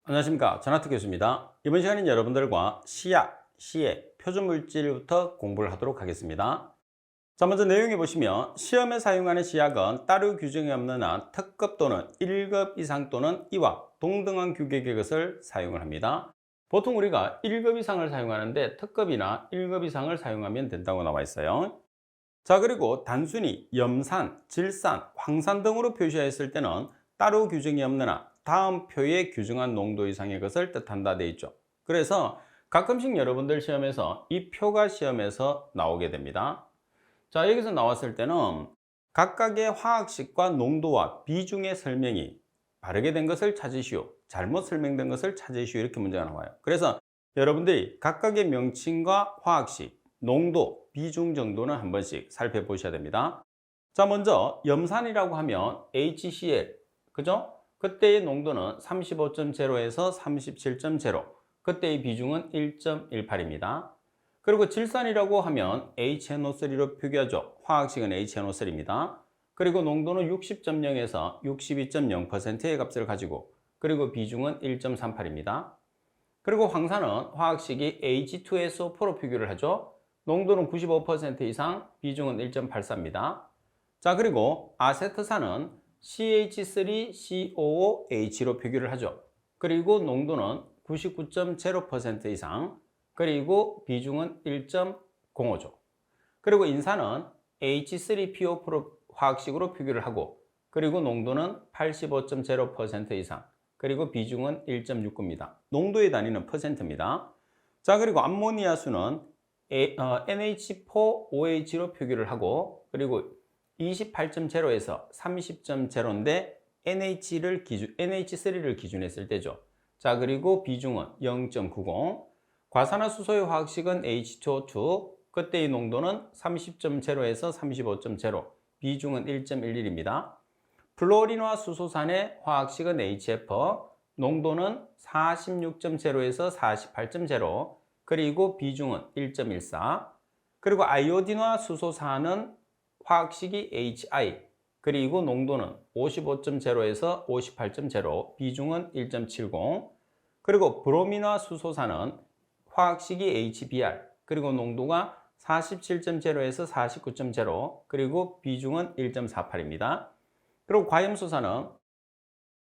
안녕하십니까. 전하트 교수입니다. 이번 시간엔 여러분들과 시약, 시의 표준물질부터 공부를 하도록 하겠습니다. 자, 먼저 내용해 보시면 시험에 사용하는 시약은 따로 규정이 없는 한 특급 또는 1급 이상 또는 이와 동등한 규격의 것을 사용을 합니다. 보통 우리가 1급 이상을 사용하는데 특급이나 1급 이상을 사용하면 된다고 나와 있어요. 자, 그리고 단순히 염산, 질산, 황산 등으로 표시하였을 때는 따로 규정이 없는 한 다음 표에 규정한 농도 이상의 것을 뜻한다 돼 있죠. 그래서 가끔씩 여러분들 시험에서 이 표가 시험에서 나오게 됩니다. 자, 여기서 나왔을 때는 각각의 화학식과 농도와 비중의 설명이 바르게 된 것을 찾으시오, 잘못 설명된 것을 찾으시오, 이렇게 문제가 나와요. 그래서 여러분들이 각각의 명칭과 화학식, 농도, 비중 정도는 한 번씩 살펴보셔야 됩니다. 자, 먼저 염산이라고 하면 HCl, 그죠? 그때의 농도는 35.0에서 37.0, 그때의 비중은 1.18입니다. 그리고 질산이라고 하면 HNO3로 표기하죠. 화학식은 HNO3입니다. 그리고 농도는 60.0에서 62.0%의 값을 가지고, 그리고 비중은 1.38입니다. 그리고 황산은 화학식이 H2SO4로 표기를 하죠. 농도는 95% 이상, 비중은 1.84입니다. 자, 그리고 아세트산은 CH3COOH로 표기를 하죠. 그리고 농도는 99.0% 이상, 그리고 비중은 1.05죠. 그리고 인산은 H3PO4 화학식으로 표기를 하고, 그리고 농도는 85.0% 이상, 그리고 비중은 1.69입니다. 농도의 단위는 퍼센트입니다. 자, 그리고 암모니아수는 NH4OH로 표기를 하고, 그리고 28.0에서 30.0인데 NH3를 기준했을 때죠. 자, 그리고 비중은 0.90. 과산화수소의 화학식은 H2O2, 그때의 농도는 30.0에서 35.0, 비중은 1.11입니다. 플로린화 수소산의 화학식은 HF, 농도는 46.0에서 48.0, 그리고 비중은 1.14. 그리고 아이오딘화 수소산은 화학식이 HI, 그리고 농도는 55.0에서 58.0, 비중은 1.70. 그리고 브로민화 수소산은 화학식이 HBr, 그리고 농도가 47.0에서 49.0, 그리고 비중은 1.48입니다. 그리고 과염수산은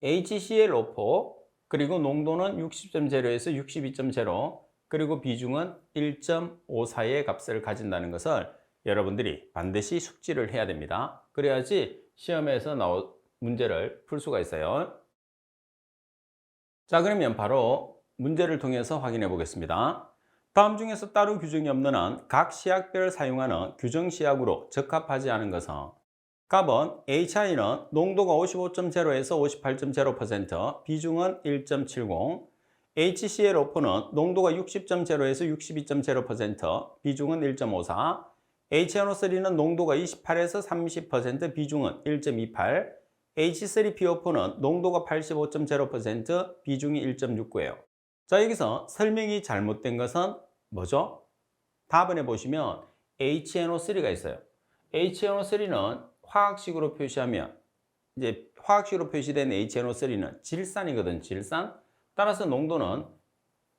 HClO4, 그리고 농도는 60.0에서 62.0, 그리고 비중은 1.54의 값을 가진다는 것을 여러분들이 반드시 숙지를 해야 됩니다. 그래야지 시험에서 나온 문제를 풀 수가 있어요. 자, 그러면 바로 문제를 통해서 확인해 보겠습니다. 다음 중에서 따로 규정이 없는 한 각 시약별을 사용하는 규정 시약으로 적합하지 않은 것은, 값은 HI는 농도가 55.0에서 58.0%, 비중은 1.70, HClO4는 농도가 60.0에서 62.0%, 비중은 1.54, HNO3는 농도가 28에서 30%, 비중은 1.28, H3PO4는 농도가 85.0%, 비중이 1.69예요. 자, 여기서 설명이 잘못된 것은 뭐죠? 답안에 보시면 HNO3가 있어요. HNO3는 화학식으로 표시하면, 이제 화학식으로 표시된 HNO3는 질산이거든, 질산. 따라서 농도는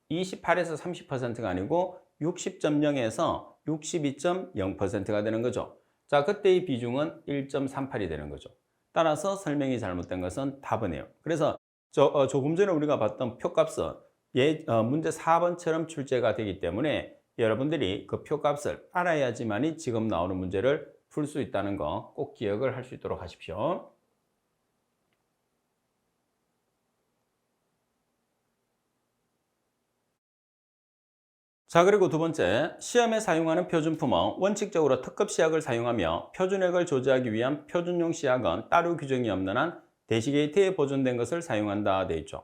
28에서 30%가 아니고 60.0에서 62.0%가 되는 거죠. 자, 그때의 비중은 1.38이 되는 거죠. 따라서 설명이 잘못된 것은 답이네요. 그래서 조금 전에 우리가 봤던 표값은 문제 4번처럼 출제가 되기 때문에 여러분들이 그 표값을 알아야지만이 지금 나오는 문제를 풀 수 있다는 거 꼭 기억을 할 수 있도록 하십시오. 자, 그리고 두 번째, 시험에 사용하는 표준품은 원칙적으로 특급 시약을 사용하며 표준액을 조제하기 위한 표준용 시약은 따로 규정이 없는 한 대시게이트에 보존된 것을 사용한다 되어 있죠.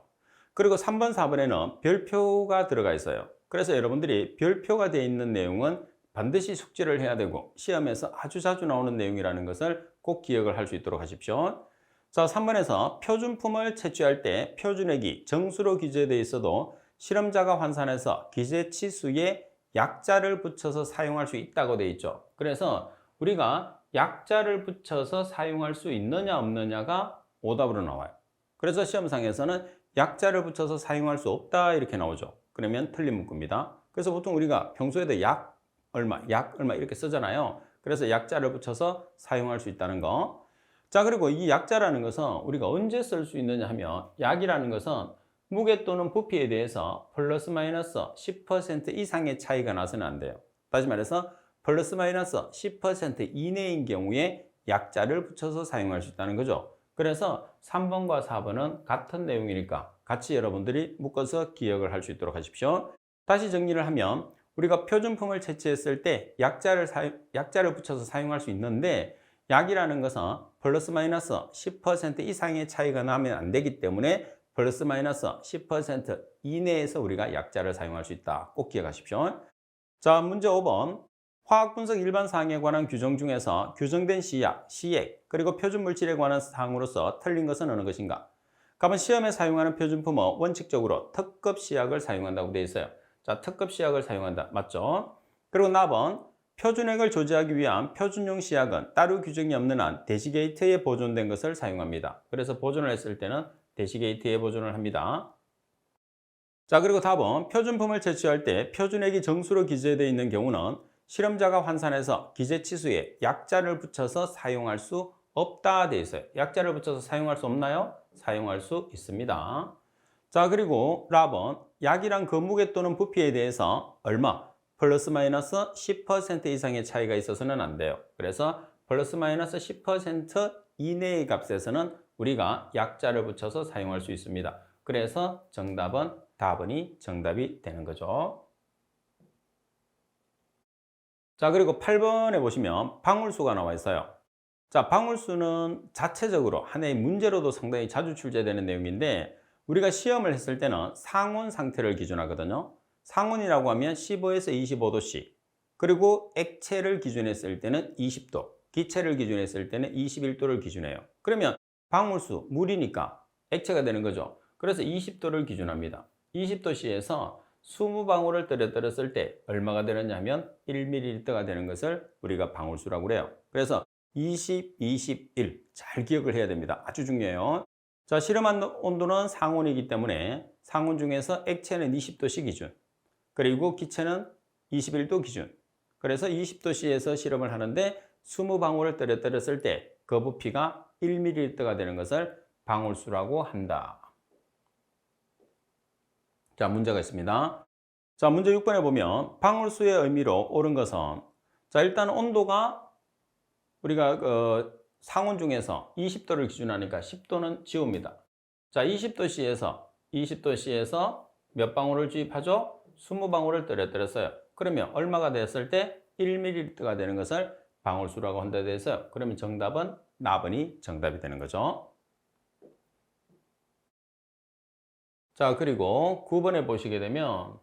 그리고 3번, 4번에는 별표가 들어가 있어요. 그래서 여러분들이 별표가 되어 있는 내용은 반드시 숙지를 해야 되고 시험에서 아주 자주 나오는 내용이라는 것을 꼭 기억을 할 수 있도록 하십시오. 자, 3번에서 표준품을 채취할 때 표준액이 정수로 기재되어 있어도 실험자가 환산해서 기재치수에 약자를 붙여서 사용할 수 있다고 되어 있죠. 그래서 우리가 약자를 붙여서 사용할 수 있느냐 없느냐가 오답으로 나와요. 그래서 시험상에서는 약자를 붙여서 사용할 수 없다 이렇게 나오죠. 그러면 틀린 문구입니다. 그래서 보통 우리가 평소에도 약 얼마 이렇게 쓰잖아요. 그래서 약자를 붙여서 사용할 수 있다는 거. 자, 그리고 이 약자라는 것은 우리가 언제 쓸 수 있느냐 하면 약이라는 것은 무게 또는 부피에 대해서 플러스 마이너스 10% 이상의 차이가 나서는 안 돼요. 다시 말해서 플러스 마이너스 10% 이내인 경우에 약자를 붙여서 사용할 수 있다는 거죠. 그래서 3번과 4번은 같은 내용이니까 같이 여러분들이 묶어서 기억을 할 수 있도록 하십시오. 다시 정리를 하면 우리가 표준품을 채취했을 때 약자를 붙여서 사용할 수 있는데 약이라는 것은 플러스 마이너스 10% 이상의 차이가 나면 안 되기 때문에 플러스 마이너스 10% 이내에서 우리가 약자를 사용할 수 있다. 꼭 기억하십시오. 자, 문제 5번. 화학분석 일반 사항에 관한 규정 중에서 규정된 시약, 시액, 그리고 표준물질에 관한 사항으로서 틀린 것은 어느 것인가? 그러면 시험에 사용하는 표준품은 원칙적으로 특급 시약을 사용한다고 되어 있어요. 자, 특급 시약을 사용한다. 맞죠? 그리고 나번 표준액을 조제하기 위한 표준용 시약은 따로 규정이 없는 한 대시게이트에 보존된 것을 사용합니다. 그래서 보존을 했을 때는 대시게이트에 보존을 합니다. 자, 그리고 답은 표준품을 채취할 때 표준액이 정수로 기재되어 있는 경우는 실험자가 환산해서 기재치수에 약자를 붙여서 사용할 수 없다 되어 있어요. 약자를 붙여서 사용할 수 없나요? 사용할 수 있습니다. 자, 그리고 라번 약이랑 그 무게 또는 부피에 대해서 얼마? 플러스 마이너스 10% 이상의 차이가 있어서는 안 돼요. 그래서 플러스 마이너스 10% 이내의 값에서는 우리가 약자를 붙여서 사용할 수 있습니다. 그래서 정답은 답은이 정답이 되는 거죠. 자, 그리고 8번에 보시면 방울수가 나와 있어요. 자, 방울수는 자체적으로 하나의 문제로도 상당히 자주 출제되는 내용인데 우리가 시험을 했을 때는 상온 상태를 기준하거든요. 상온이라고 하면 15에서 25도씨, 그리고 액체를 기준했을 때는 20도, 기체를 기준했을 때는 21도를 기준해요. 그러면 방울수, 물이니까 액체가 되는 거죠. 그래서 20도를 기준합니다. 20도씨에서 20방울을 떨어뜨렸을 때 얼마가 되느냐 하면 1ml가 되는 것을 우리가 방울수라고 그래요. 그래서 20, 21 잘 기억을 해야 됩니다. 아주 중요해요. 자, 실험한 온도는 상온이기 때문에 상온 중에서 액체는 20도씨 기준, 그리고 기체는 21도 기준. 그래서 20도씨에서 실험을 하는데 20방울을 떨어뜨렸을 때 그 부피가 1ml가 되는 것을 방울수라고 한다. 자, 문제가 있습니다. 자, 문제 6번에 보면 방울수의 의미로 옳은 것은, 자, 일단 온도가 우리가 상온 중에서 20도를 기준하니까 10도는 지웁니다. 자, 20도씨에서 몇 방울을 주입하죠? 20방울을 떨어뜨렸어요. 그러면 얼마가 됐을 때 1ml가 되는 것을 방울수라고 한다 해서 그러면 정답은 나번이 정답이 되는 거죠. 자, 그리고 9번에 보시게 되면,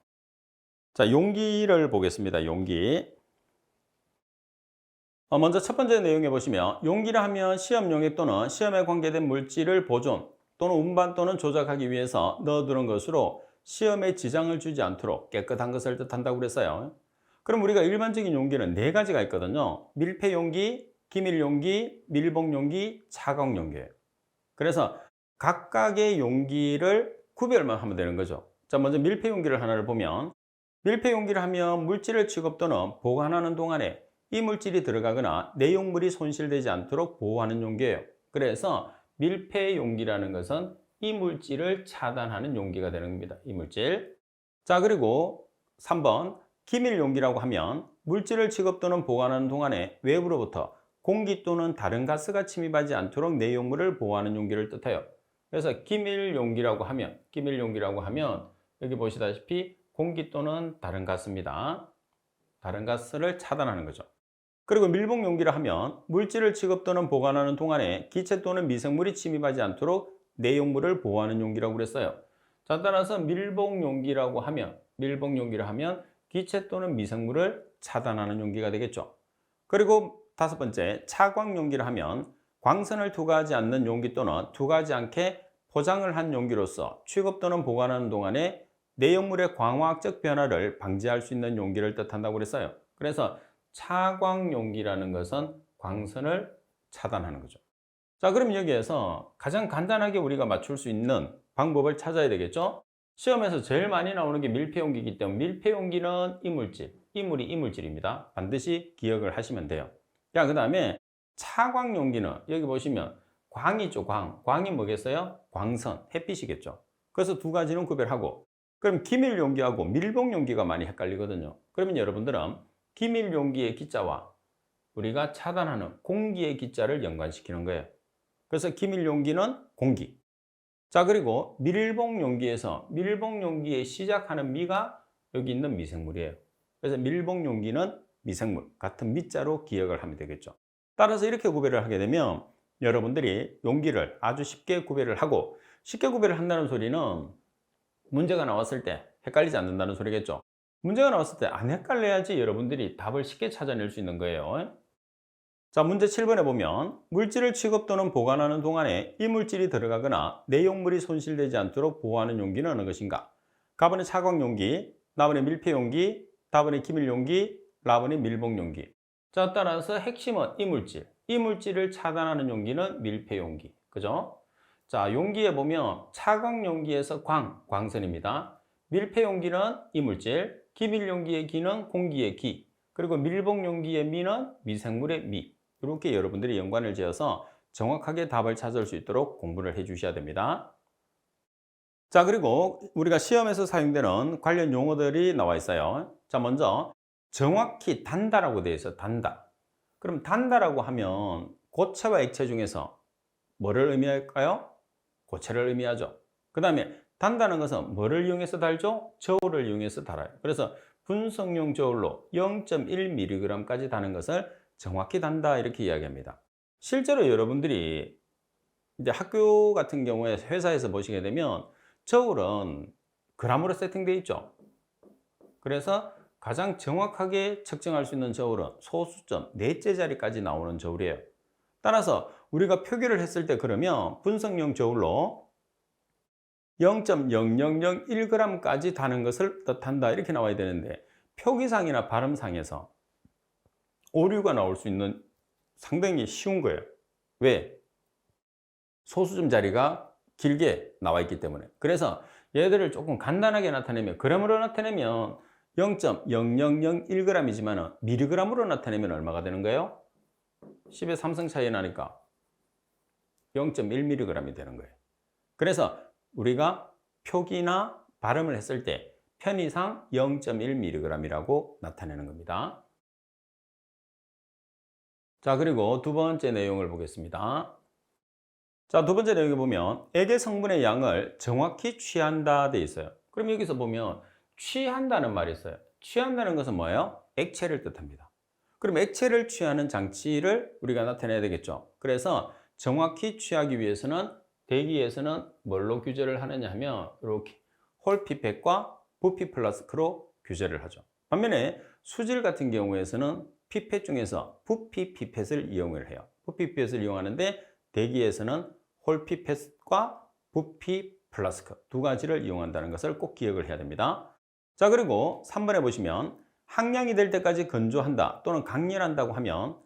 자, 용기를 보겠습니다. 용기. 먼저 첫 번째 내용에 보시면 용기를 하면 시험 용액 또는 시험에 관계된 물질을 보존 또는 운반 또는 조작하기 위해서 넣어두는 것으로 시험에 지장을 주지 않도록 깨끗한 것을 뜻한다고 그랬어요. 그럼 우리가 일반적인 용기는 네 가지가 있거든요. 밀폐 용기, 기밀 용기, 밀봉 용기, 차광 용기예요. 그래서 각각의 용기를 구별만 하면 되는 거죠. 자, 먼저 밀폐 용기를 하나를 보면, 밀폐 용기를 하면 물질을 취급 또는 보관하는 동안에 이 물질이 들어가거나 내용물이 손실되지 않도록 보호하는 용기예요. 그래서 밀폐 용기라는 것은 이 물질을 차단하는 용기가 되는 겁니다. 이 물질. 자, 그리고 3번 기밀 용기라고 하면 물질을 취급 또는 보관하는 동안에 외부로부터 공기 또는 다른 가스가 침입하지 않도록 내용물을 보호하는 용기를 뜻해요. 그래서 기밀 용기라고 하면 여기 보시다시피 공기 또는 다른 가스입니다. 다른 가스를 차단하는 거죠. 그리고 밀봉 용기를 하면 물질을 취급 또는 보관하는 동안에 기체 또는 미생물이 침입하지 않도록 내용물을 보호하는 용기라고 그랬어요. 자, 따라서 밀봉 용기를 하면 기체 또는 미생물을 차단하는 용기가 되겠죠. 그리고 다섯 번째, 차광 용기를 하면 광선을 투과하지 않는 용기 또는 투과하지 않게 포장을 한 용기로서 취급 또는 보관하는 동안에 내용물의 광화학적 변화를 방지할 수 있는 용기를 뜻한다고 그랬어요. 그래서 차광 용기라는 것은 광선을 차단하는 거죠. 자, 그럼 여기에서 가장 간단하게 우리가 맞출 수 있는 방법을 찾아야 되겠죠? 시험에서 제일 많이 나오는 게 밀폐용기이기 때문에 밀폐용기는 이물질, 이물이 이물질입니다. 반드시 기억을 하시면 돼요. 자, 그 다음에 차광용기는 여기 보시면 광이죠, 광. 광이 뭐겠어요? 광선, 햇빛이겠죠. 그래서 두 가지는 구별하고, 그럼 기밀용기하고 밀봉용기가 많이 헷갈리거든요. 그러면 여러분들은 기밀용기의 기자와 우리가 차단하는 공기의 기자를 연관시키는 거예요. 그래서 기밀용기는 공기. 자, 그리고 밀봉용기에서 밀봉용기에 시작하는 미가 여기 있는 미생물이에요. 그래서 밀봉용기는 미생물, 같은 미자로 기억을 하면 되겠죠. 따라서 이렇게 구별을 하게 되면 여러분들이 용기를 아주 쉽게 구별을 하고, 쉽게 구별을 한다는 소리는 문제가 나왔을 때 헷갈리지 않는다는 소리겠죠. 문제가 나왔을 때 안 헷갈려야지 여러분들이 답을 쉽게 찾아낼 수 있는 거예요. 자, 문제 7번에 보면 물질을 취급 또는 보관하는 동안에 이 물질이 들어가거나 내용물이 손실되지 않도록 보호하는 용기는 어느 것인가? 가번에 차광용기, 나번에 밀폐용기, 다번에 기밀용기, 라번에 밀봉용기. 자, 따라서 핵심은 이물질. 이물질을 차단하는 용기는 밀폐용기. 그죠? 자, 용기에 보면 차광용기에서 광선입니다. 밀폐용기는 이물질, 기밀용기의 기는 공기의 기, 그리고 밀봉용기의 미는 미생물의 미. 이렇게 여러분들이 연관을 지어서 정확하게 답을 찾을 수 있도록 공부를 해 주셔야 됩니다. 자, 그리고 우리가 시험에서 사용되는 관련 용어들이 나와 있어요. 자, 먼저 정확히 단다라고 되어 있어요. 단다. 그럼 단다라고 하면 고체와 액체 중에서 뭐를 의미할까요? 고체를 의미하죠. 그 다음에 단다는 것은 뭐를 이용해서 달죠? 저울을 이용해서 달아요. 그래서 분석용 저울로 0.1mg까지 다는 것을 정확히 단다 이렇게 이야기합니다. 실제로 여러분들이 이제 학교 같은 경우에 회사에서 보시게 되면 저울은 그람으로 세팅되어 있죠. 그래서 가장 정확하게 측정할 수 있는 저울은 소수점, 넷째 자리까지 나오는 저울이에요. 따라서 우리가 표기를 했을 때 그러면 분석용 저울로 0.0001g까지 다는 것을 뜻한다 이렇게 나와야 되는데, 표기상이나 발음상에서 오류가 나올 수 있는 상당히 쉬운 거예요. 왜? 소수점 자리가 길게 나와 있기 때문에. 그래서 얘들을 조금 간단하게 나타내면, g으로 나타내면 0.0001g이지만 mg으로 나타내면 얼마가 되는 거예요? 10의 3승 차이 나니까 0.1mg이 되는 거예요. 그래서 우리가 표기나 발음을 했을 때 편의상 0.1mg이라고 나타내는 겁니다. 자, 그리고 두 번째 내용을 보겠습니다. 자, 두 번째 내용에 보면 액의 성분의 양을 정확히 취한다 돼 있어요. 그럼 여기서 보면 취한다는 말이 있어요. 취한다는 것은 뭐예요? 액체를 뜻합니다. 그럼 액체를 취하는 장치를 우리가 나타내야 되겠죠. 그래서 정확히 취하기 위해서는 대기에서는 뭘로 규제를 하느냐 하면 이렇게 홀피펫과 부피 플라스크로 규제를 하죠. 반면에 수질 같은 경우에서는 피펫 중에서 부피 피펫을 이용을 해요. 부피 피펫을 이용하는데 대기에서는 홀피펫과 부피 플라스크 두 가지를 이용한다는 것을 꼭 기억을 해야 됩니다. 자, 그리고 3번에 보시면 항량이 될 때까지 건조한다 또는 강렬한다고 하면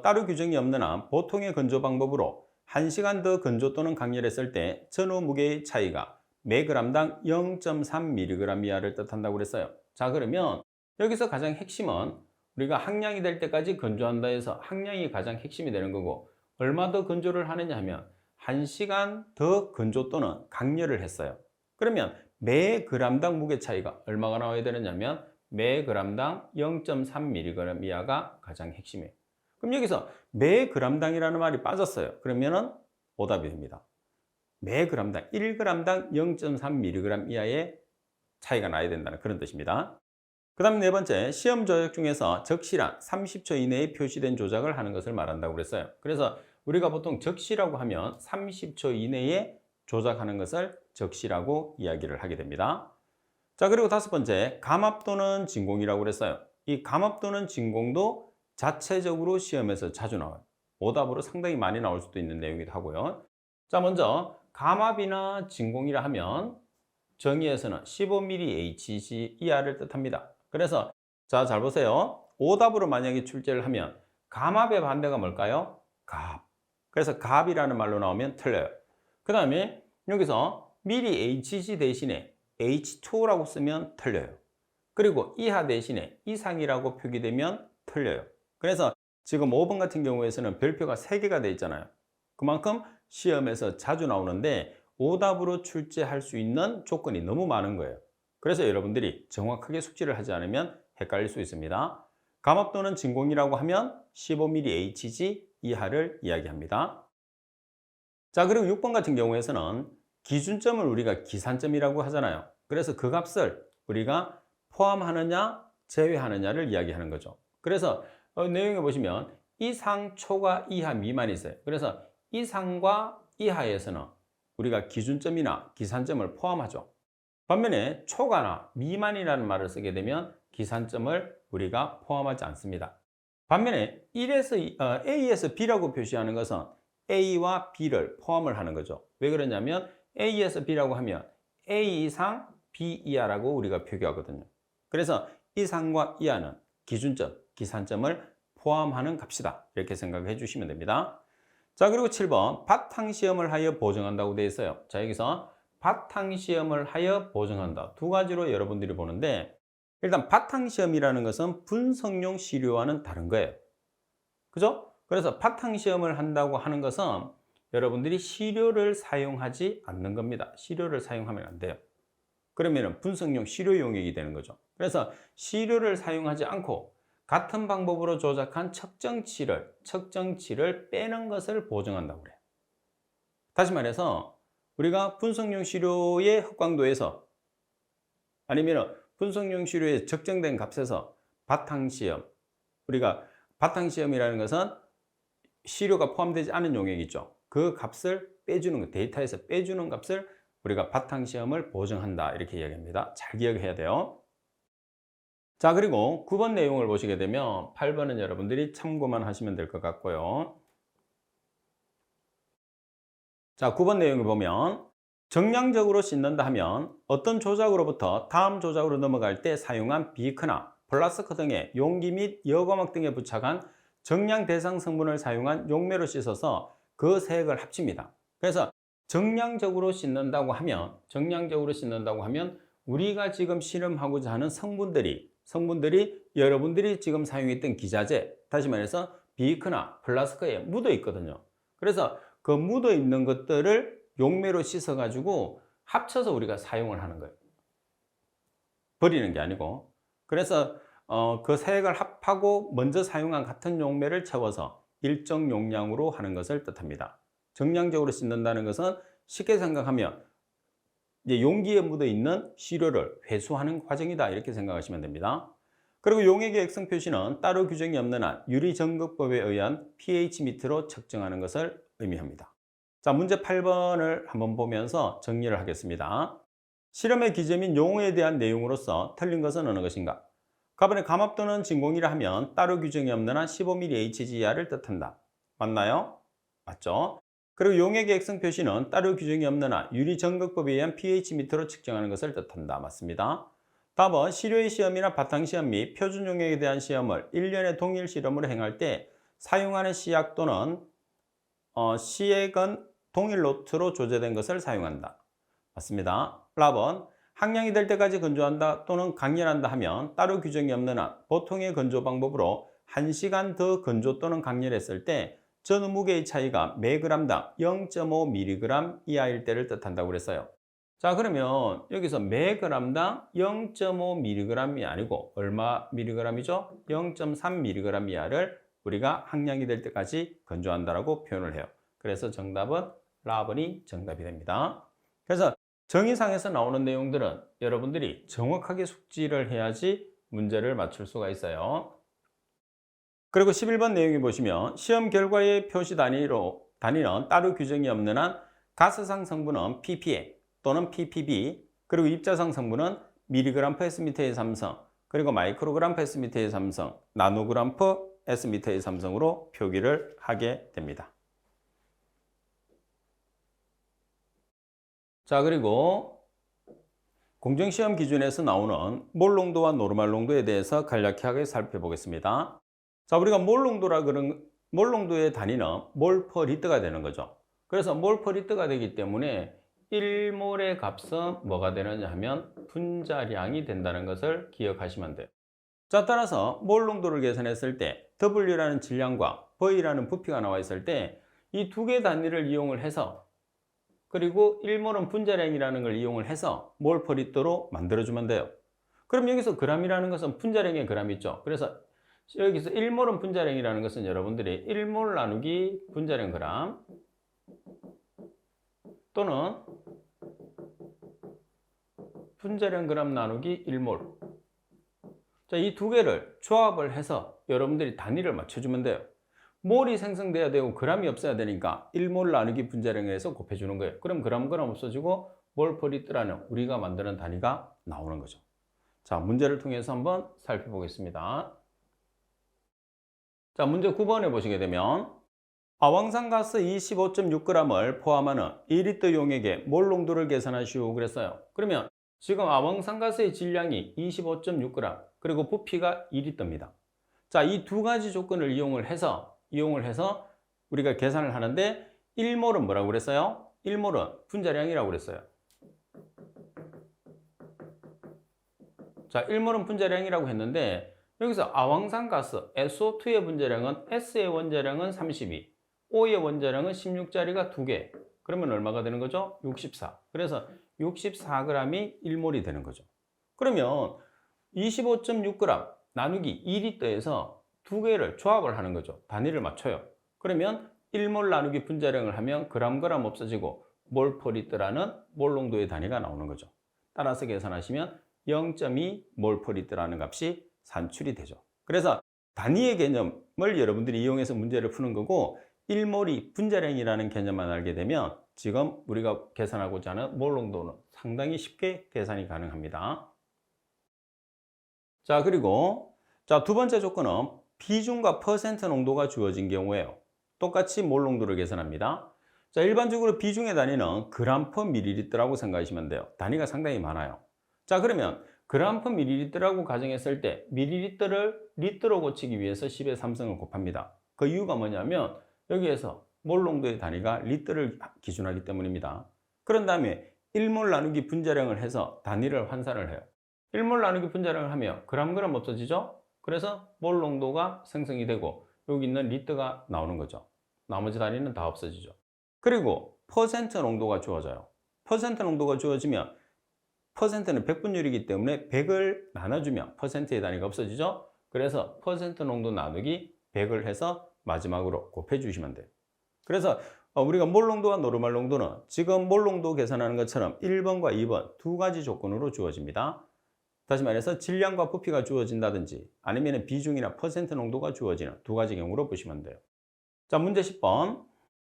따로 규정이 없는 한 보통의 건조 방법으로 1시간 더 건조 또는 강렬했을 때 전후 무게의 차이가 매그램당 0.3mg 이하를 뜻한다고 그랬어요. 자, 그러면 여기서 가장 핵심은 우리가 항량이 될 때까지 건조한다 해서 항량이 가장 핵심이 되는 거고, 얼마 더 건조를 하느냐 하면 1시간 더 건조 또는 강렬을 했어요. 그러면 매 g당 무게 차이가 얼마가 나와야 되느냐면 매 g당 0.3mg 이하가 가장 핵심이에요. 그럼 여기서 매 g당이라는 말이 빠졌어요. 그러면은 오답이 됩니다. 매 g당 1g당 0.3mg 이하의 차이가 나야 된다는 그런 뜻입니다. 그 다음 네 번째, 시험 조작 중에서 적시란 30초 이내에 표시된 조작을 하는 것을 말한다고 그랬어요. 그래서 우리가 보통 적시라고 하면 30초 이내에 조작하는 것을 적시라고 이야기를 하게 됩니다. 자, 그리고 다섯 번째, 감압 또는 진공이라고 그랬어요. 이 감압 또는 진공도 자체적으로 시험에서 자주 나와요. 오답으로 상당히 많이 나올 수도 있는 내용이기도 하고요. 자, 먼저 감압이나 진공이라 하면 정의에서는 15mHg 이하를 뜻합니다. 그래서 자, 잘 보세요. 오답으로 만약에 출제를 하면 감압의 반대가 뭘까요? 갑. 그래서 갑이라는 말로 나오면 틀려요. 그 다음에 여기서 미리 HG 대신에 H2라고 쓰면 틀려요. 그리고 이하 대신에 이상이라고 표기되면 틀려요. 그래서 지금 5번 같은 경우에서는 별표가 3개가 되어 있잖아요. 그만큼 시험에서 자주 나오는데 오답으로 출제할 수 있는 조건이 너무 많은 거예요. 그래서 여러분들이 정확하게 숙지를 하지 않으면 헷갈릴 수 있습니다. 감압 또는 진공이라고 하면 15mm HG 이하를 이야기합니다. 자, 그리고 6번 같은 경우에서는 기준점을 우리가 기산점이라고 하잖아요. 그래서 그 값을 우리가 포함하느냐 제외하느냐를 이야기하는 거죠. 그래서 내용에 보시면 이상, 초과, 이하, 미만이 있어요. 그래서 이상과 이하에서는 우리가 기준점이나 기산점을 포함하죠. 반면에 초과나 미만이라는 말을 쓰게 되면 기산점을 우리가 포함하지 않습니다. 반면에 A에서 B라고 표시하는 것은 A와 B를 포함을 하는 거죠. 왜 그러냐면 A에서 B라고 하면 A 이상, B 이하라고 우리가 표기하거든요. 그래서 이상과 이하는 기준점, 기산점을 포함하는 값이다. 이렇게 생각해 주시면 됩니다. 자, 그리고 7번 바탕시험을 하여 보정한다고 되어 있어요. 자, 여기서 바탕시험을 하여 보정한다. 두 가지로 여러분들이 보는데 일단 바탕시험이라는 것은 분석용 시료와는 다른 거예요. 그죠? 그래서 바탕시험을 한다고 하는 것은 여러분들이 시료를 사용하지 않는 겁니다. 시료를 사용하면 안 돼요. 그러면 분석용 시료 용액이 되는 거죠. 그래서 시료를 사용하지 않고 같은 방법으로 조작한 측정치를 빼는 것을 보정한다고 그래요. 다시 말해서 우리가 분석용 시료의 흑광도에서 아니면 분석용 시료에 적정된 값에서 바탕시험, 우리가 바탕시험이라는 것은 시료가 포함되지 않은 용액이 있죠. 그 값을 빼주는 것, 데이터에서 빼주는 값을 우리가 바탕시험을 보정한다 이렇게 이야기합니다. 잘 기억해야 돼요. 자, 그리고 9번 내용을 보시게 되면 8번은 여러분들이 참고만 하시면 될 것 같고요. 자, 9번 내용을 보면 정량적으로 씻는다 하면 어떤 조작으로부터 다음 조작으로 넘어갈 때 사용한 비커나 플라스크 등의 용기 및 여과막 등에 부착한 정량 대상 성분을 사용한 용매로 씻어서 그 세액을 합칩니다. 그래서 정량적으로 씻는다고 하면 우리가 지금 실험하고자 하는 성분들이 여러분들이 지금 사용했던 기자재, 다시 말해서 비커나 플라스크에 묻어 있거든요. 그래서 그 묻어 있는 것들을 용매로 씻어 가지고 합쳐서 우리가 사용을 하는 거예요. 버리는 게 아니고. 그래서 그 세액을 합하고 먼저 사용한 같은 용매를 채워서 일정 용량으로 하는 것을 뜻합니다. 정량적으로 씻는다는 것은 쉽게 생각하면 이제 용기에 묻어 있는 시료를 회수하는 과정이다 이렇게 생각하시면 됩니다. 그리고 용액의 액성 표시는 따로 규정이 없는 한 유리전극법에 의한 pH미터로 측정하는 것을 의미합니다. 자, 문제 8번을 한번 보면서 정리를 하겠습니다. 실험의 기제 및 용어에 대한 내용으로서 틀린 것은 어느 것인가? 가번에 감압 또는 진공이라 하면 따로 규정이 없는 한 15mm Hg 이하를 뜻한다. 맞나요? 맞죠? 그리고 용액의 액성 표시는 따로 규정이 없는 한 유리전극법에 의한 pH미터로 측정하는 것을 뜻한다. 맞습니다. 답은 시료의 시험이나 바탕시험 및 표준 용액에 대한 시험을 1년의 동일 실험으로 행할 때 사용하는 시약 또는 시액은 동일 노트로 조제된 것을 사용한다. 맞습니다. 답은 항량이 될 때까지 건조한다 또는 강렬한다 하면 따로 규정이 없는 한 보통의 건조 방법으로 1시간 더 건조 또는 강렬했을 때 전후 무게의 차이가 매그램당 0.5mg 이하일 때를 뜻한다고 그랬어요. 자, 그러면 여기서 매그램당 0.5mg이 아니고 얼마 mg이죠? 0.3mg 이하를 우리가 항량이 될 때까지 건조한다라고 표현을 해요. 그래서 정답은 라번이 정답이 됩니다. 그래서 정의상에서 나오는 내용들은 여러분들이 정확하게 숙지를 해야지 문제를 맞출 수가 있어요. 그리고 11번 내용에 보시면 시험 결과의 표시 단위는 따로 규정이 없는 한 가스상 성분은 ppm 또는 ppb, 그리고 입자상 성분은 mg/s의 삼성, 그리고 마이크로그램/s의 삼성, 나노그램/s의 삼성으로 표기를 하게 됩니다. 자, 그리고 공정시험 기준에서 나오는 몰 농도와 노르말 농도에 대해서 간략하게 살펴보겠습니다. 자, 우리가 몰 농도의 단위는 몰 퍼 리터가 되는 거죠. 그래서 몰 퍼 리터가 되기 때문에 1몰의 값은 뭐가 되느냐 하면 분자량이 된다는 것을 기억하시면 돼요. 자, 따라서 몰 농도를 계산했을 때 W라는 질량과 V라는 부피가 나와 있을 때 이 두 개 단위를 이용을 해서 그리고 1몰은 분자량이라는 걸 이용을 해서 몰 퍼 리터로 만들어주면 돼요. 그럼 여기서 g이라는 것은 분자량의 g 있죠. 그래서 여기서 1몰은 분자량이라는 것은 여러분들이 1몰 나누기 분자량 g 또는 분자량 g 나누기 1몰. 자, 이 두 개를 조합을 해서 여러분들이 단위를 맞춰주면 돼요. 몰이 생성돼야 되고 g이 없어야 되니까 1몰 나누기 분자량에 해서 곱해주는 거예요. 그럼 g 없어지고 몰 퍼 리터라는 우리가 만드는 단위가 나오는 거죠. 자, 문제를 통해서 한번 살펴보겠습니다. 자, 문제 9번에 보시게 되면 아황산가스 25.6g을 포함하는 2리터 용액의 몰 농도를 계산하시오 그랬어요. 그러면 지금 아황산가스의 질량이 25.6g 그리고 부피가 2리터입니다. 자, 이 두 가지 조건을 이용을 해서 우리가 계산을 하는데 1몰은 뭐라고 그랬어요? 1몰은 분자량이라고 그랬어요. 자, 1몰은 분자량이라고 했는데 여기서 아황산가스 SO2의 분자량은 S의 원자량은 32, O의 원자량은 16짜리가 2개. 그러면 얼마가 되는 거죠? 64. 그래서 64g이 1몰이 되는 거죠. 그러면 25.6g 나누기 2리터에서 두 개를 조합을 하는 거죠. 단위를 맞춰요. 그러면 1몰 나누기 분자량을 하면 g 없어지고 몰 퍼 리터라는 몰 농도의 단위가 나오는 거죠. 따라서 계산하시면 0.2 몰 퍼 리터라는 값이 산출이 되죠. 그래서 단위의 개념을 여러분들이 이용해서 문제를 푸는 거고 1몰이 분자량이라는 개념만 알게 되면 지금 우리가 계산하고자 하는 몰 농도는 상당히 쉽게 계산이 가능합니다. 자, 그리고 두 번째 조건은 비중과 퍼센트 농도가 주어진 경우에요. 똑같이 몰 농도를 계산합니다. 자, 일반적으로 비중의 단위는 g per ml라고 생각하시면 돼요. 단위가 상당히 많아요. 자, 그러면 g per ml라고 가정했을 때 ml를 리터로 고치기 위해서 10의 3승을 곱합니다. 그 이유가 뭐냐면 여기에서 몰 농도의 단위가 리터를 기준하기 때문입니다. 그런 다음에 1몰 나누기 분자량을 해서 단위를 환산을 해요. 1몰 나누기 분자량을 하면 g 없어지죠? 그래서 몰 농도가 생성이 되고 여기 있는 리터가 나오는 거죠. 나머지 단위는 다 없어지죠. 그리고 퍼센트 농도가 주어져요. 퍼센트 농도가 주어지면 퍼센트는 백분율이기 때문에 100을 나눠주면 퍼센트의 단위가 없어지죠. 그래서 퍼센트 농도 나누기 100을 해서 마지막으로 곱해주시면 돼요. 그래서 우리가 몰 농도와 노르말 농도는 지금 몰 농도 계산하는 것처럼 1번과 2번 두 가지 조건으로 주어집니다. 다시 말해서 질량과 부피가 주어진다든지 아니면 비중이나 퍼센트 농도가 주어지는 두 가지 경우로 보시면 돼요. 자, 문제 10번.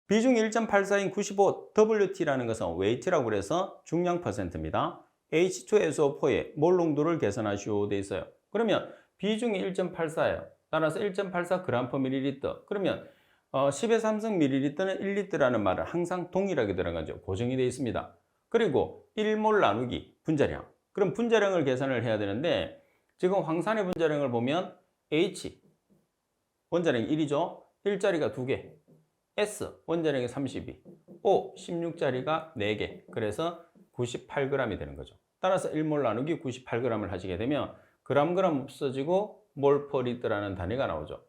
비중이 1.84인 95 WT라는 것은 웨이트라고 그래서 중량 퍼센트입니다. H2SO4의 몰 농도를 계산하시오 돼 있어요. 그러면 비중이 1.84예요. 따라서 1.84 g per ml. 그러면 10의 3승 ml는 1리터라는 말은 항상 동일하게 들어가죠. 고정이 되어 있습니다. 그리고 1몰 나누기 분자량. 그럼 분자량을 계산을 해야 되는데 지금 황산의 분자량을 보면 H 원자량이 1이죠. 1짜리가 2개, S 원자량이 32, O 16짜리가 4개. 그래서 98g이 되는 거죠. 따라서 1몰 나누기 98g을 하시게 되면 g 없어지고 몰 퍼 리터라는 단위가 나오죠.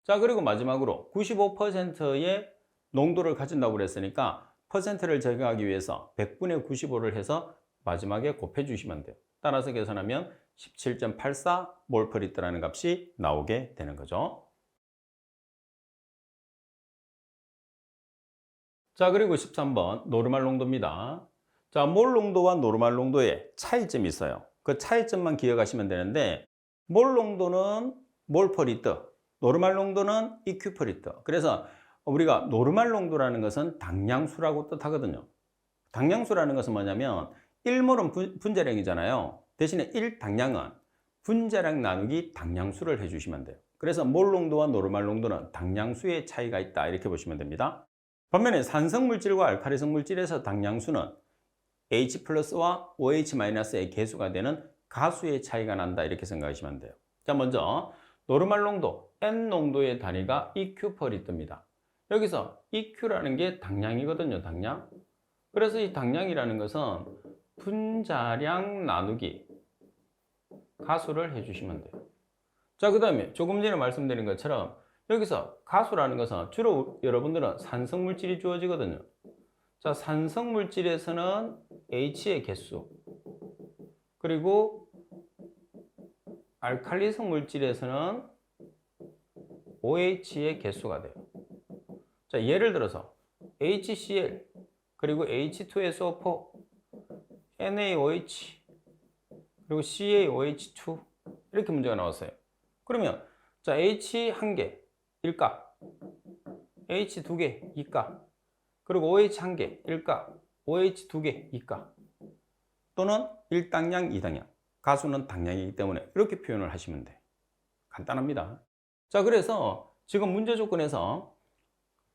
자, 그리고 마지막으로 95%의 농도를 가진다고 그랬으니까 퍼센트를 제거하기 위해서 100분의 95를 해서 마지막에 곱해주시면 돼요. 따라서 계산하면 17.84 몰 퍼 리터라는 값이 나오게 되는 거죠. 자, 그리고 13번 노르말 농도입니다. 자, 몰 농도와 노르말 농도에 차이점이 있어요. 그 차이점만 기억하시면 되는데 몰 농도는 몰 퍼 리터, 노르말 농도는 EQ 퍼 리터. 그래서 우리가 노르말 농도라는 것은 당량수라고 뜻하거든요. 당량수라는 것은 뭐냐면 1몰은 분자량이잖아요. 대신에 1당량은 분자량 나누기 당량수를 해주시면 돼요. 그래서 몰 농도와 노르말 농도는 당량수의 차이가 있다 이렇게 보시면 됩니다. 반면에 산성물질과 알칼리성 물질에서 당량수는 H 플러스와 OH 마이너스의 개수가 되는 가수의 차이가 난다 이렇게 생각하시면 돼요. 자, 먼저 노르말 농도 N 농도의 단위가 EQ 퍼 리터입니다. 여기서 EQ라는 게 당량이거든요. 당량. 그래서 이 당량이라는 것은 분자량 나누기 가수를 해주시면 돼요. 자, 그 다음에 조금 전에 말씀드린 것처럼 여기서 가수라는 것은 주로 여러분들은 산성물질이 주어지거든요. 자, 산성물질에서는 H의 개수, 그리고 알칼리성 물질에서는 OH의 개수가 돼요. 자, 예를 들어서 HCl, 그리고 H2SO4, NaOH, 그리고 CaOH2 이렇게 문제가 나왔어요. 그러면 자, H 1개 1가, H 2개 2가, 그리고 OH 1개 1가, OH 2개 2가, 또는 1당량 2당량, 가수는 당량이기 때문에 이렇게 표현을 하시면 돼. 간단합니다. 자, 그래서 지금 문제 조건에서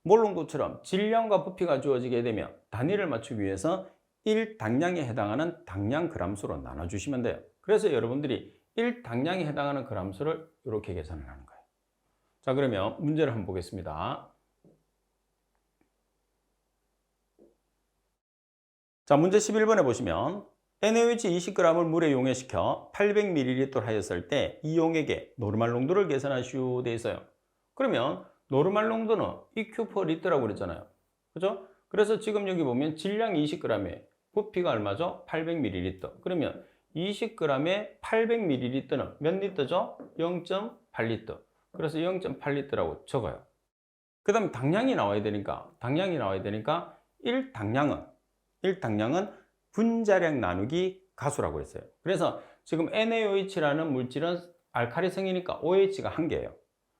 몰농도처럼 질량과 부피가 주어지게 되면 단위를 맞추기 위해서 1당량에 해당하는 당량 그람수로 나눠주시면 돼요. 그래서 여러분들이 1당량에 해당하는 그람수를 이렇게 계산을 하는 거예요. 자, 그러면 문제를 한번 보겠습니다. 자, 문제 11번에 보시면 NaOH 20g을 물에 용해시켜 800ml 하였을 때 이 용액의 노르말 농도를 계산하시오 되어 있어요. 그러면 노르말 농도는 EQ/L라고 그랬잖아요. 그죠? 그래서 지금 여기 보면 질량 20g에 부피가 얼마죠? 800ml. 그러면 20g에 800ml는 몇 리터죠? 0.8리터. 그래서 0.8리터라고 적어요. 그 다음에 당량이 나와야 되니까 1당량은 분자량 나누기 가수라고 했어요. 그래서 지금 NaOH라는 물질은 알칼리성이니까 OH가 1개예요.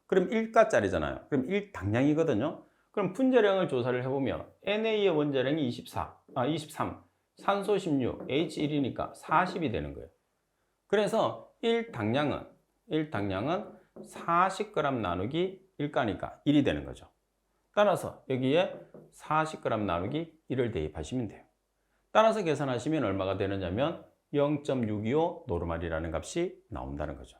그럼 1가짜리잖아요. 그럼 1당량이거든요. 그럼 분자량을 조사를 해보면 NA의 원자량이 23, 산소 16, H1이니까 40이 되는 거예요. 그래서 1당량은 40g 나누기 1가니까 1이 되는 거죠. 따라서 여기에 40g 나누기 1을 대입하시면 돼요. 따라서 계산하시면 얼마가 되느냐면 0.625 노르말이라는 값이 나온다는 거죠.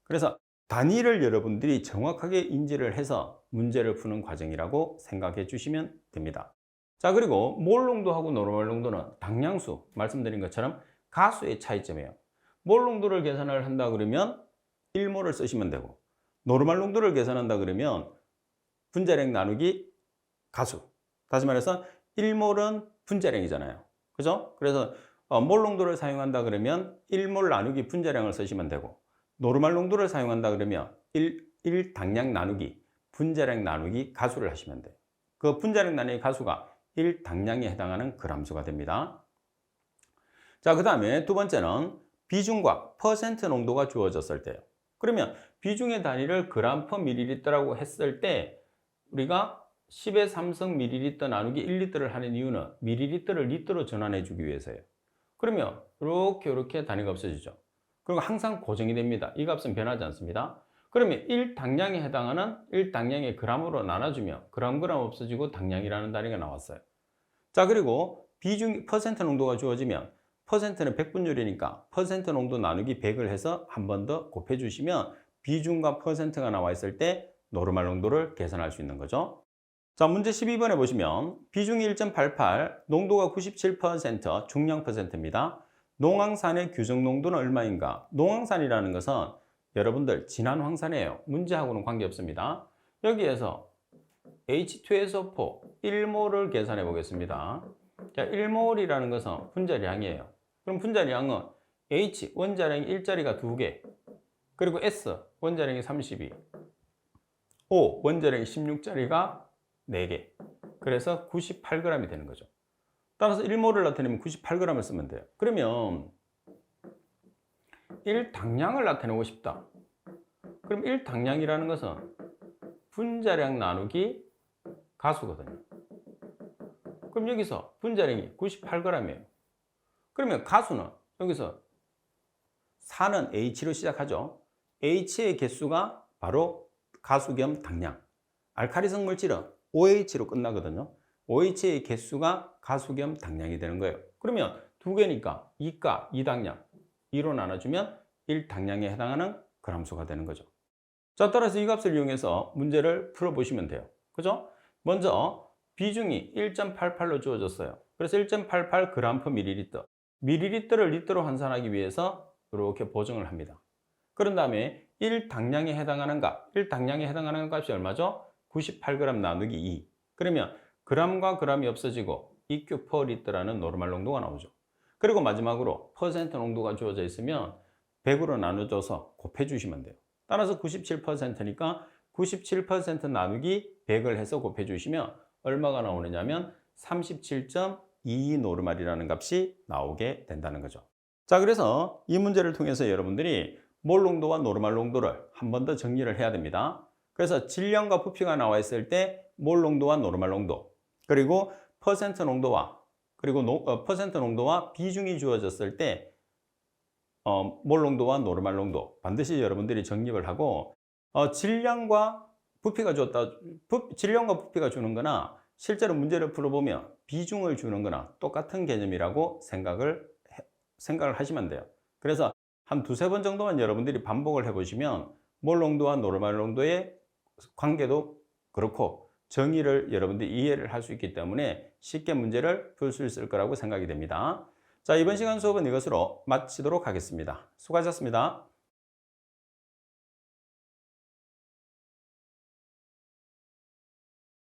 그래서 단위를 여러분들이 정확하게 인지를 해서 문제를 푸는 과정이라고 생각해 주시면 됩니다. 자, 그리고 몰 농도하고 노르말 농도는 당량수, 말씀드린 것처럼 가수의 차이점이에요. 몰 농도를 계산을 한다 그러면 1몰을 쓰시면 되고, 노르말 농도를 계산한다 그러면 분자량 나누기 가수. 다시 말해서 1몰은 분자량이잖아요. 그죠? 그래서 몰 농도를 사용한다 그러면 1몰 나누기 분자량을 쓰시면 되고, 노르말 농도를 사용한다 그러면 1당량 나누기 분자량 나누기 가수를 하시면 돼요. 그 분자량 나누기 가수가 1당량에 해당하는 그람수가 됩니다. 자, 그 다음에 두 번째는 비중과 퍼센트 농도가 주어졌을 때요. 그러면 비중의 단위를 그램 퍼 밀리리터라고 했을 때 우리가 10의 3승 밀리리터 나누기 1리터를 하는 이유는 밀리리터를 리터로 전환해 주기 위해서예요. 그러면 이렇게 단위가 없어지죠. 그리고 항상 고정이 됩니다. 이 값은 변하지 않습니다. 그러면 1당량에 해당하는 1당량의 그램으로 나눠주면 그램 없어지고 당량이라는 단위가 나왔어요. 자, 그리고 비중 퍼센트 농도가 주어지면 퍼센트는 100분율이니까 퍼센트 농도 나누기 100을 해서 한 번 더 곱해 주시면 비중과 퍼센트가 나와 있을 때 노르말 농도를 계산할 수 있는 거죠. 자, 문제 12번에 보시면 비중이 1.88, 농도가 97%, 중량 %입니다. 농황산의 규정 농도는 얼마인가? 농황산이라는 것은 여러분들 진한 황산이에요. 문제하고는 관계없습니다. 여기에서 H2SO4 1몰을 계산해 보겠습니다. 자, 1몰이라는 것은 분자량이에요. 그럼 분자량은 H 원자량이 1자리가 2개, 그리고 S 원자량이 32, O 원자량이 16자리가 4개. 그래서 98g이 되는 거죠. 따라서 1몰을 나타내면 98g을 쓰면 돼요. 그러면 1당량을 나타내고 싶다. 그럼 1당량이라는 것은 분자량 나누기 가수거든요. 그럼 여기서 분자량이 98g이에요. 그러면 가수는 여기서 4는 H로 시작하죠. H의 개수가 바로 가수 겸 당량. 알칼리성 물질은 OH로 끝나거든요. OH의 개수가 가수 겸 당량이 되는 거예요. 그러면 두 개니까 2가 2당량, 2로 나눠주면 1당량에 해당하는 그람수가 되는 거죠. 자, 따라서 이 값을 이용해서 문제를 풀어보시면 돼요. 그죠? 먼저 비중이 1.88로 주어졌어요. 그래서 1.88g/ml. 밀리리터를 리터로 환산하기 위해서 이렇게 보정을 합니다. 그런 다음에 1당량에 해당하는 값, 1당량에 해당하는 값이 얼마죠? 98g 나누기 2. 그러면 g과 g이 없어지고 EQ/L라는 노르말 농도가 나오죠. 그리고 마지막으로 퍼센트 농도가 주어져 있으면 100으로 나눠줘서 곱해 주시면 돼요. 따라서 97%니까 97% 나누기 100을 해서 곱해 주시면 얼마가 나오느냐면 37.22 노르말이라는 값이 나오게 된다는 거죠. 자, 그래서 이 문제를 통해서 여러분들이 몰 농도와 노르말 농도를 한 번 더 정리를 해야 됩니다. 그래서 질량과 부피가 나와 있을 때 몰 농도와 노르말 농도, 그리고 퍼센트 농도와 퍼센트 농도와 비중이 주어졌을 때 몰 농도와 노르말 농도 반드시 여러분들이 정립을 하고 질량과 부피가 주는 거나 실제로 문제를 풀어보면 비중을 주는 거나 똑같은 개념이라고 생각을 하시면 돼요. 그래서 한 두세 번 정도만 여러분들이 반복을 해보시면 몰 농도와 노르말 농도의 관계도 그렇고 정의를 여러분들이 이해를 할 수 있기 때문에 쉽게 문제를 풀 수 있을 거라고 생각이 됩니다. 자, 이번 시간 수업은 이것으로 마치도록 하겠습니다. 수고하셨습니다.